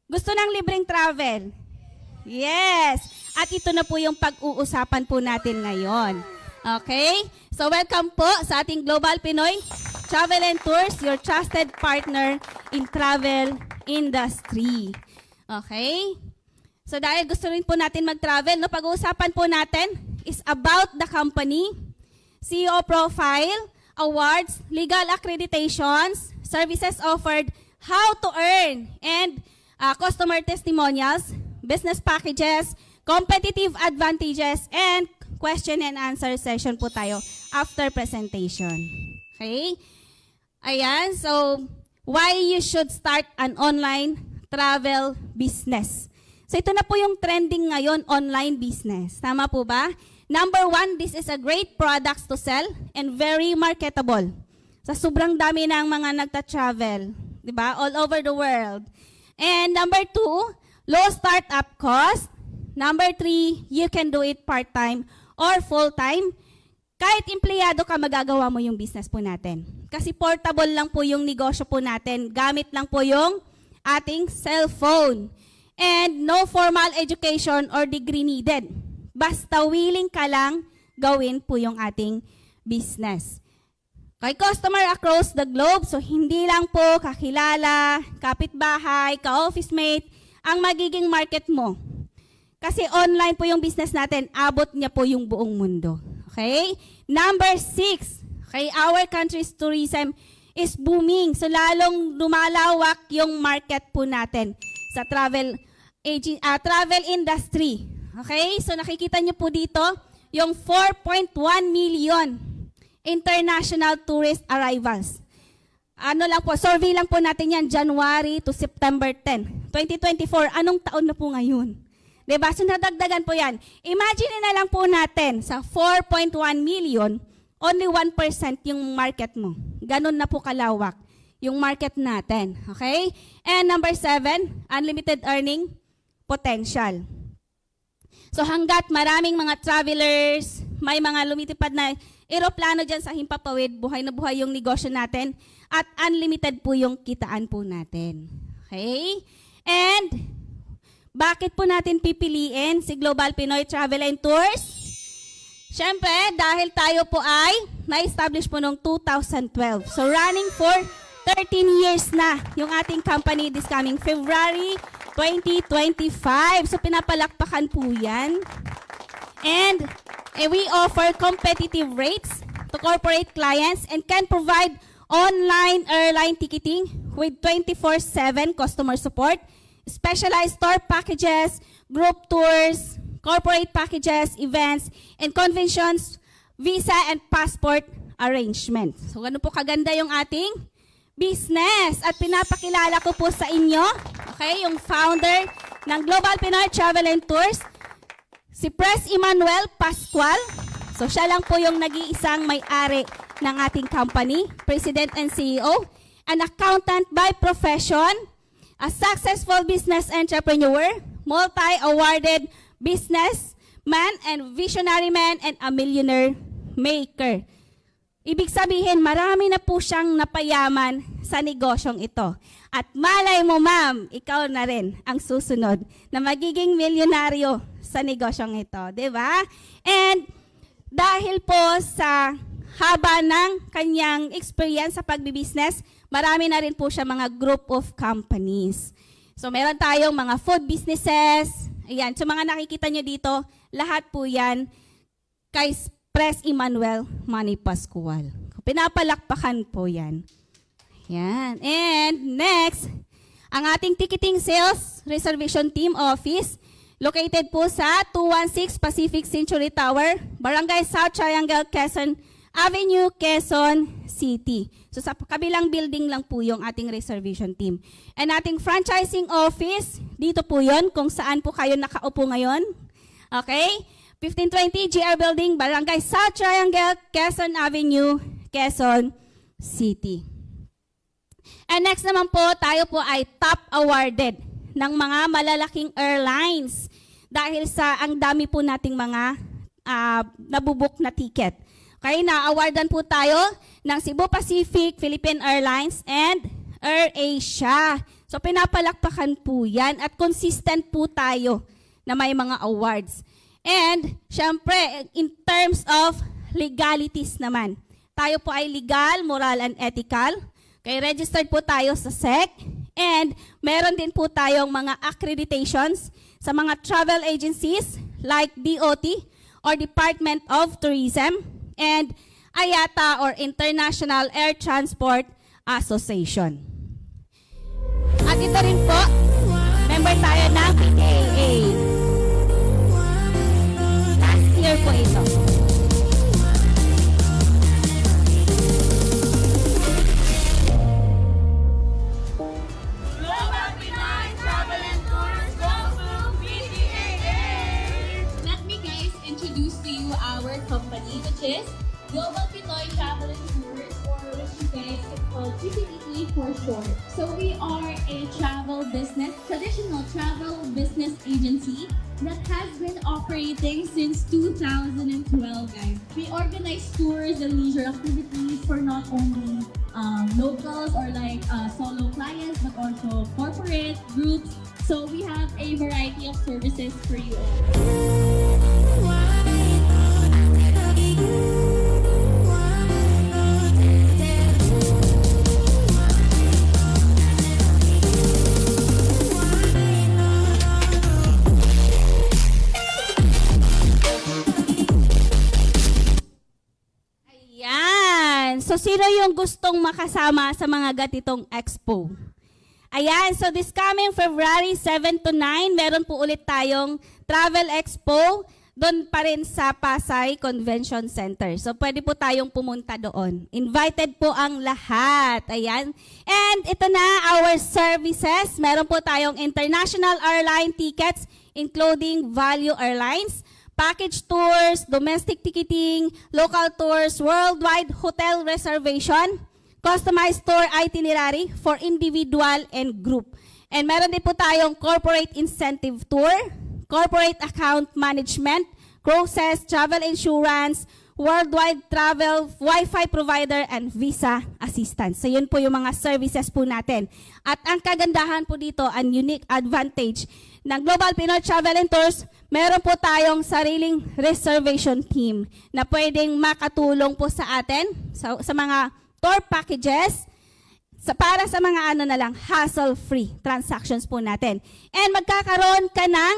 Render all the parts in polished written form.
Gusto ng libreng travel? Yes! At ito na po yung pag-uusapan po natin ngayon. Okay? So welcome po sa ating Global Pinoy Travel and Tours, your trusted partner in travel industry. Okay? So dahil gusto rin po natin mag-travel, no, pag-uusapan po natin is about the company, CEO profile, awards, legal accreditations, services offered, how to earn, and customer testimonials, business packages, competitive advantages, and question and answer session po tayo after presentation. Okay? Ayan, so why you should start an online travel business. So ito na po yung trending ngayon, online business. Tama po ba? Number one, this is a great products to sell and very marketable. Sa sobrang dami ng mga nagta-travel, di ba? All over the world. And number two, low startup cost. Number three, you can do it part-time or full-time. Kahit empleyado ka, magagawa mo yung business po natin. Kasi portable lang po yung negosyo po natin. Gamit lang po yung ating cellphone. And no formal education or degree needed. Basta willing ka lang gawin po yung ating business. Kay customer across the globe, so hindi lang po kakilala, kapitbahay, ka-office mate, ang magiging market mo. Kasi online po yung business natin, abot niya po yung buong mundo. Okay? Number 6, okay, our country's tourism is booming. So lalong lumalawak yung market po natin sa travel industry. Okay? So nakikita niyo po dito yung 4.1 million international tourist arrivals. Ano lang po, survey lang po natin yan, January to September 10, 2024. Anong taon na po ngayon? Diba? So nadagdagan po yan. Imagine na lang po natin, sa 4.1 million, only 1% yung market mo. Ganun na po kalawak yung market natin. Okay? And number 7, unlimited earning potential. So hanggat maraming mga travelers, may mga lumitipad na eroplano dyan sa Himpapawid, buhay na buhay yung negosyo natin, at unlimited po yung kitaan po natin. Okay? And bakit po natin pipiliin si Global Pinoy Travel and Tours? Siyempre, dahil tayo po ay na-establish po noong 2012. So running for 13 years na yung ating company this coming February 2025. So pinapalakpakan po yan. And we offer competitive rates to corporate clients and can provide online airline ticketing with 24/7 customer support, specialized tour packages, group tours, corporate packages, events, and conventions, visa and passport arrangement. So ganun po kaganda yung ating business. At pinapakilala ko po sa inyo, okay, yung founder ng Global Pinoy Travel and Tours, si Pres Emmanuel Pascual. So siya lang po yung nag-iisang may-ari ng ating company, President and CEO, an accountant by profession, a successful business entrepreneur, multi-awarded businessman and visionary man, and a millionaire maker. Ibig sabihin, marami na po siyang napayaman sa negosyong ito. At malay mo, ma'am, ikaw na rin ang susunod na magiging milyonaryo sa negosyong ito. Diba? And dahil po sa haba ng kanyang experience sa pagbibusiness, marami na rin po siya mga group of companies. So meron tayong mga food businesses. Ayan, so mga nakikita nyo dito, lahat po yan kay Pres Emmanuel Manny Pascual. Pinapalakpakan po yan. Yan. And next, ang ating ticketing sales reservation team office located po sa 216 Pacific Century Tower, Barangay South Triangle, Quezon Avenue, Quezon City. So sa kabilang building lang po yung ating reservation team. And ating franchising office, dito po yun kung saan po kayo nakaupo ngayon. Okay? 1520 GR Building, Barangay South Triangle, Quezon Avenue, Quezon City. And next naman po, tayo po ay top awarded ng mga malalaking airlines dahil sa ang dami po nating mga nabubook na ticket. Okay, na-awardan po tayo ng Cebu Pacific, Philippine Airlines, and AirAsia. So pinapalakpakan po yan at consistent po tayo na may mga awards. And syempre, in terms of legalities naman, tayo po ay legal, moral, and ethical. Kaya registered po tayo sa SEC. And meron din po tayong mga accreditations sa mga travel agencies like DOT or Department of Tourism and IATA or International Air Transport Association. At ito rin po, member tayo ng PTAA. Last year po ito. Global Pinoy Travel and Tours goes to PTAA! Let me guys introduce to you our company, which is Global Pinoy Travel and Tours, or which you guys can call GPTE for short. So we are a traditional travel business agency that has been operating since 2012, guys. We organize tours and leisure activities for not only locals or like solo clients, but also corporate groups. So we have a variety of services for you all. Ayan. So, sino yung gustong makasama sa mga gatitong expo? Ayan. So, this coming February 7 to 9, meron po ulit tayong Travel Expo doon pa rin sa Pasay Convention Center. So, pwede po tayong pumunta doon. Invited po ang lahat. Ayan. And ito na, our services. Meron po tayong international airline tickets, including Value Airlines, package tours, domestic ticketing, local tours, worldwide hotel reservation, customized tour itinerary for individual and group. And meron din po tayong corporate incentive tour, corporate account management, cruises, travel insurance, worldwide travel, Wi-Fi provider, and visa assistance. So yun po yung mga services po natin. At ang kagandahan po dito, ang unique advantage ng Global Pinoy Travel and Tours, meron po tayong sariling reservation team na pwedeng makatulong po sa atin sa mga tour packages, para sa mga ano na lang, hassle-free transactions po natin. And magkakaroon ka ng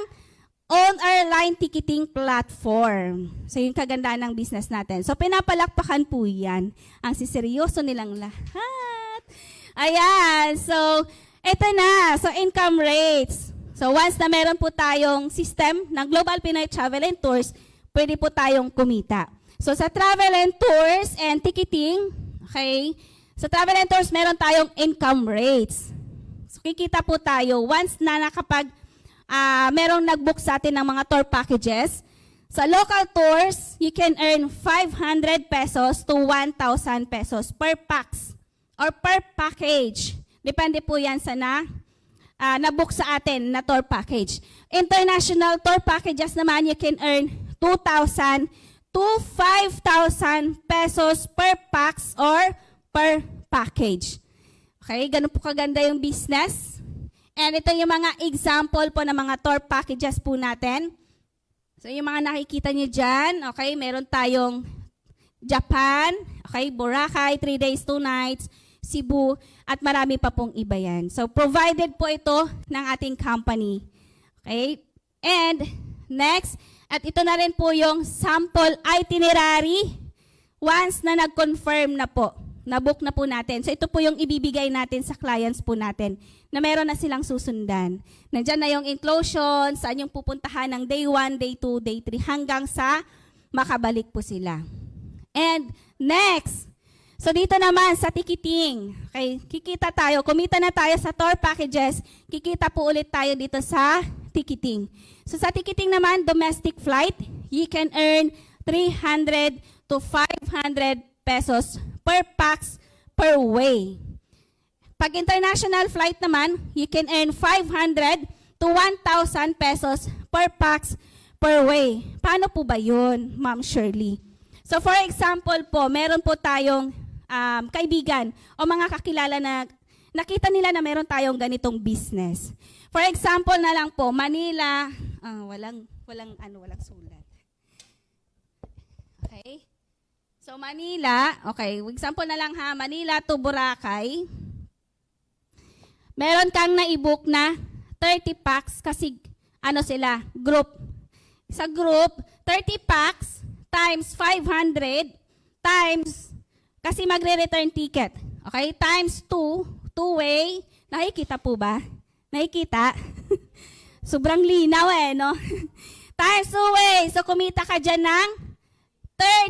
own airline ticketing platform. So yung kagandahan ng business natin. So pinapalakpakan po yan. Ang siseryoso nilang lahat. Ayan. So ito na. So income rates. So once na meron po tayong system ng Global Pinoy Travel and Tours, pwede po tayong kumita. So sa travel and tours and ticketing, okay, sa travel and tours meron tayong income rates. So kikita po tayo once na merong nag-book sa atin ng mga tour packages. Sa local tours, you can earn 500 pesos to 1,000 pesos per pax or per package. Depende po yan sa na-book sa atin na tour package. International tour packages naman, you can earn 2,000 to 5,000 pesos per pax or per package. Okay, ganun po kaganda yung business. And ito yung mga example po ng mga tour packages po natin. So yung mga nakikita niyo dyan, okay, meron tayong Japan, okay, Boracay, 3 days, 2 nights, Cebu, at marami pa pong iba yan. So provided po ito ng ating company. Okay, and next, at ito na rin po yung sample itinerary once na nag-confirm na po. Na-book na po natin. So ito po yung ibibigay natin sa clients po natin na meron na silang susundan. Nandiyan na yung inclusion, saan yung pupuntahan ng day 1, day 2, day 3 hanggang sa makabalik po sila. And next, so dito naman sa ticketing. Okay, kikita tayo, kumita na tayo sa tour packages, kikita po ulit tayo dito sa ticketing. So sa ticketing naman, domestic flight, you can earn 300 to 500 pesos per pax per way. Pag international flight naman, you can earn 500 to 1,000 pesos per pax per way. Paano po ba yun, Ma'am Shirley? So for example po, meron po tayong kaibigan o mga kakilala na nakita nila na meron tayong ganitong business. For example na lang po, Manila, walang sulat. Okay? So Manila, okay, example na lang ha, Manila to Boracay. Meron kang na-book na 30 packs kasi sila, group. Sa group, 30 packs times 500 times, kasi magre-return ticket. Okay? Times 2, two-way. Nakikita po ba? Nakikita? Sobrang linaw no? Times two-way. So, kumita ka dyan ng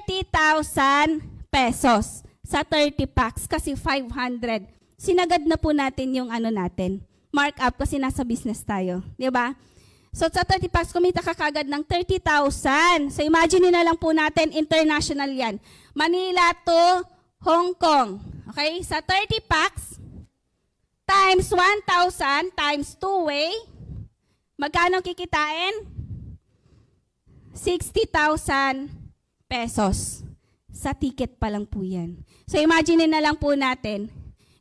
30,000 pesos sa 30 packs kasi 500. Sinagad na po natin yung natin. Markup kasi nasa business tayo. Di ba? So, sa 30 packs, kumita ka kagad ng 30,000. So, imagine na lang po natin, international yan. Manila to Hong Kong. Okay? Sa 30 packs, times 1,000 times two-way, magkano kikitain? 60,000 pesos. Sa ticket pa lang po yan. So, imagine na lang po natin,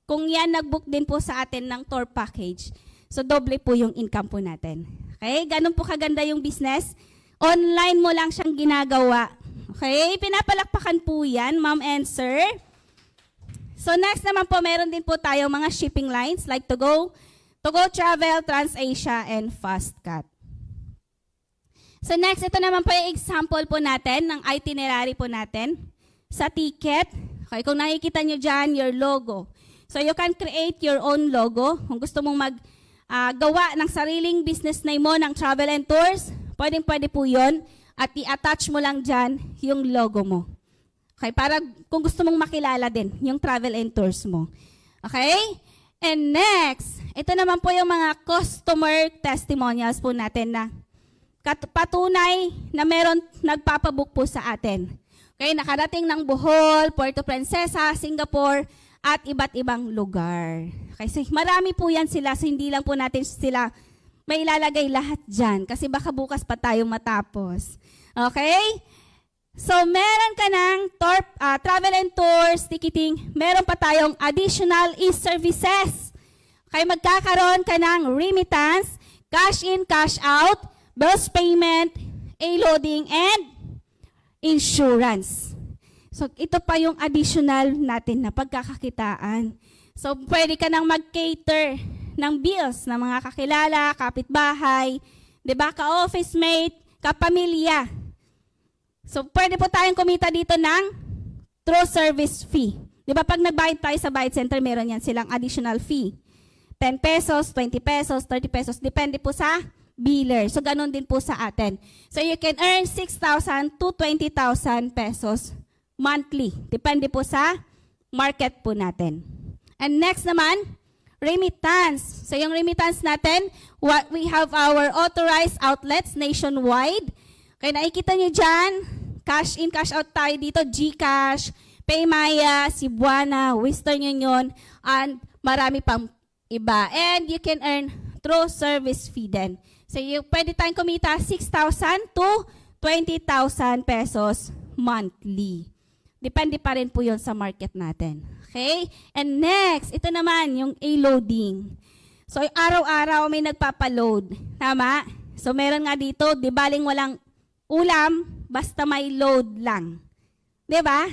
kung yan nag-book din po sa atin ng tour package, so doble po yung income po natin. Okay? Ganun po kaganda yung business. Online mo lang siyang ginagawa. Okay? Pinapalakpakan po yan, ma'am and sir. So next naman po, meron din po tayo mga shipping lines like To Go Travel, TransAsia, and FastCat. So next, ito naman po yung example po natin ng itinerary po natin sa ticket. Okay, kung nakikita nyo dyan, your logo. So you can create your own logo. Kung gusto mong gawa ng sariling business name mo ng travel and tours, pwede po yun. At i-attach mo lang dyan yung logo mo. Okay, para kung gusto mong makilala din yung travel and tours mo. Okay? And next, ito naman po yung mga customer testimonials po natin na patunay na meron nagpapabook po sa atin. Okay, nakarating ng Bohol, Puerto Princesa, Singapore, at iba't ibang lugar. Okay, so marami po yan sila, so hindi lang po natin sila may ilalagay lahat dyan kasi baka bukas pa tayo matapos. Okay? So, meron ka ng travel and tours, ticketing, meron pa tayong additional e-services. Okay, magkakaroon ka ng remittance, cash in, cash out, bills payment, A-loading, and insurance. So, ito pa yung additional natin na pagkakakitaan. So, pwede ka nang mag-cater ng bills ng mga kakilala, kapitbahay, di ba, ka-office mate, kapamilya. So, pwede po tayong kumita dito ng through service fee. Di ba, pag nagbayad tayo sa Bayad Center, meron yan silang additional fee. 10 pesos, 20 pesos, 30 pesos, depende po sa biller. So, ganun din po sa atin. So, you can earn 6,000 to 20,000 pesos monthly. Depende po sa market po natin. And next naman, remittance. So, yung remittance natin, we have our authorized outlets nationwide. Okay, nakikita nyo dyan, cash in, cash out tayo dito, GCash, Paymaya, Cebuana, Western Union, and marami pang iba. And you can earn through service fee din. So, pwede tayong kumita 6,000 to 20,000 pesos monthly. Depende pa rin po yun sa market natin. Okay? And next, ito naman, yung A-loading. So, araw-araw may nagpapaload. Tama? So, meron nga dito, di baling walang ulam, basta may load lang. Di ba?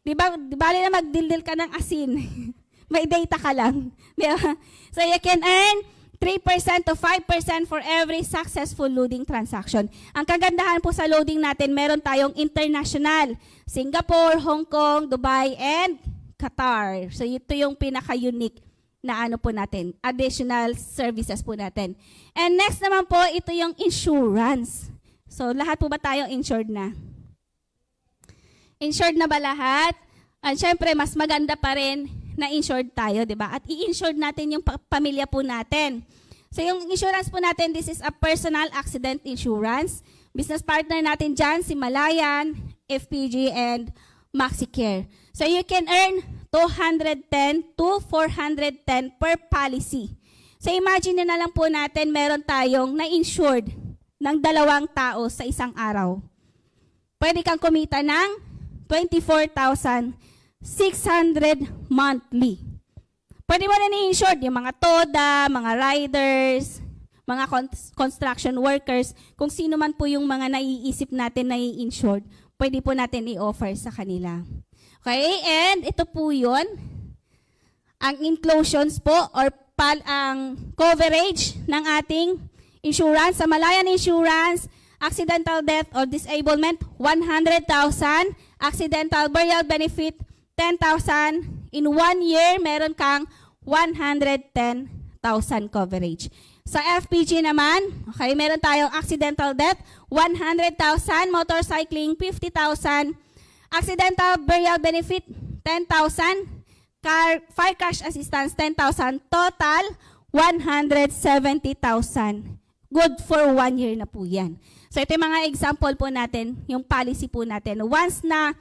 Di bali na magdildil ka ng asin. May data ka lang. Di ba? So, you can earn 3% to 5% for every successful loading transaction. Ang kagandahan po sa loading natin, meron tayong international. Singapore, Hong Kong, Dubai, and Qatar. So, ito yung pinaka-unique na po natin. Additional services po natin. And next naman po, ito yung insurance. So, lahat po ba tayong insured na? Insured na ba lahat? At syempre, mas maganda pa rin na insured tayo, di ba? At i-insured natin yung pamilya po natin. So, yung insurance po natin, this is a personal accident insurance. Business partner natin dyan, si Malayan, FPG, and MaxiCare. So, you can earn 210 to 410 per policy. So, imagine na lang po natin, meron tayong na-insured ng 2 tao sa isang araw. Pwede kang kumita ng 24,600 monthly. Pwede mo na i-insure yung mga TODA, mga riders, mga construction workers, kung sino man po yung mga naiisip natin na i-insured, pwede po natin i-offer sa kanila. Okay, and ito po yun, ang inclusions po or ang coverage ng ating insurance. Sa Malayan Insurance, accidental death or disablement, 100,000. Accidental burial benefit, 10,000. In 1 year, meron kang 110,000 coverage. Sa FPG naman, okay, meron tayong accidental death, 100,000. Motorcycling, 50,000. Accidental burial benefit, 10,000. Fire crash assistance, 10,000. Total, 170,000. Good for 1 year na po yan. So ito yung mga example po natin, yung policy po natin. Once na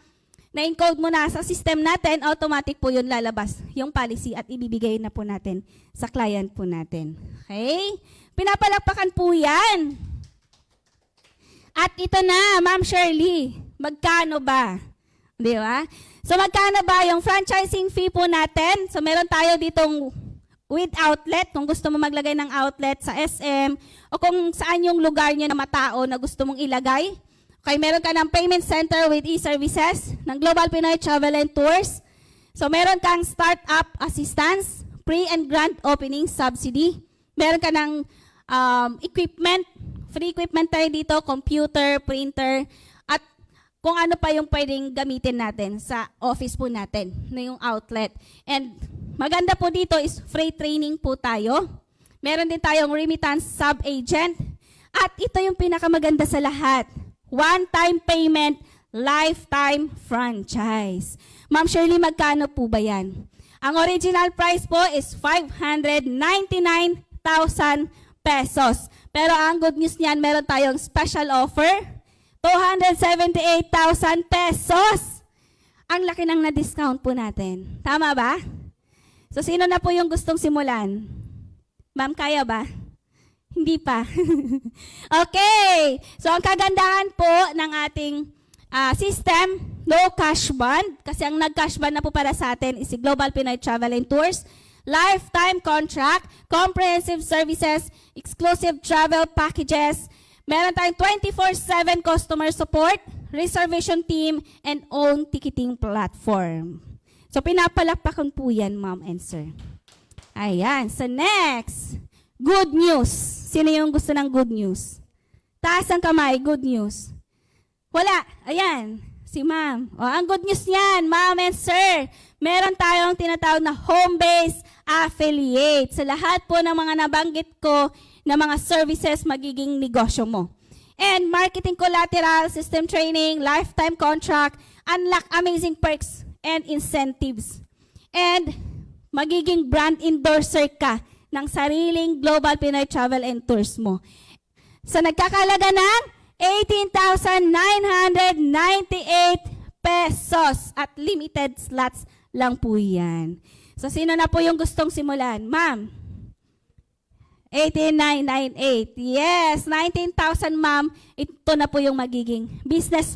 na-encode mo na sa system natin, automatic po yun lalabas, yung policy at ibibigay na po natin sa client po natin. Okay? Pinapalakpakan po yan. At ito na, Ma'am Shirley, magkano ba? Di ba? So magkano ba yung franchising fee po natin? So meron tayo ditong with outlet, kung gusto mo maglagay ng outlet sa SM, o kung saan yung lugar niya na matao na gusto mong ilagay. Okay, meron ka ng payment center with e-services ng Global Pinoy Travel and Tours. So meron kang startup assistance, pre and grand opening subsidy. Meron ka ng equipment, free equipment tayo dito, computer, printer, at kung ano pa yung pwedeng gamitin natin sa office po natin, na yung outlet. And maganda po dito is free training po tayo. Meron din tayong remittance sub-agent. At ito yung pinakamaganda sa lahat. One-time payment, lifetime franchise. Ma'am Shirley, magkano po ba yan? Ang original price po is 599,000 pesos. Pero ang good news niyan, meron tayong special offer, 278,000 pesos. Ang laki ng na-discount po natin. Tama ba? So, sino na po yung gustong simulan? Ma'am, kaya ba? Hindi pa. Okay. So, ang kagandahan po ng ating system, low cash bond. Kasi ang nag-cash bond na po para sa atin is si Global Pinoy Travel and Tours. Lifetime contract, comprehensive services, exclusive travel packages. Meron tayong 24/7 customer support, reservation team, and own ticketing platform. So, pinapalakpakan po yan, ma'am and sir. Ayan. So, next. Good news. Sino yung gusto ng good news? Taas ang kamay, good news. Wala. Ayan. Si ma'am. O, ang good news niyan, ma'am and sir, meron tayong tinatawag na home-based affiliate. Sa lahat po ng mga nabanggit ko na mga services magiging negosyo mo. And marketing collateral, system training, lifetime contract, unlock amazing perks and incentives. And magiging brand endorser ka ng sariling Global Pinoy Travel and Tours mo. So nagkakalaga ng 18,998 pesos at limited slots lang po yan. So sino na po yung gustong simulan? Ma'am? 18,998. Yes, 19,000 ma'am. Ito na po yung magiging business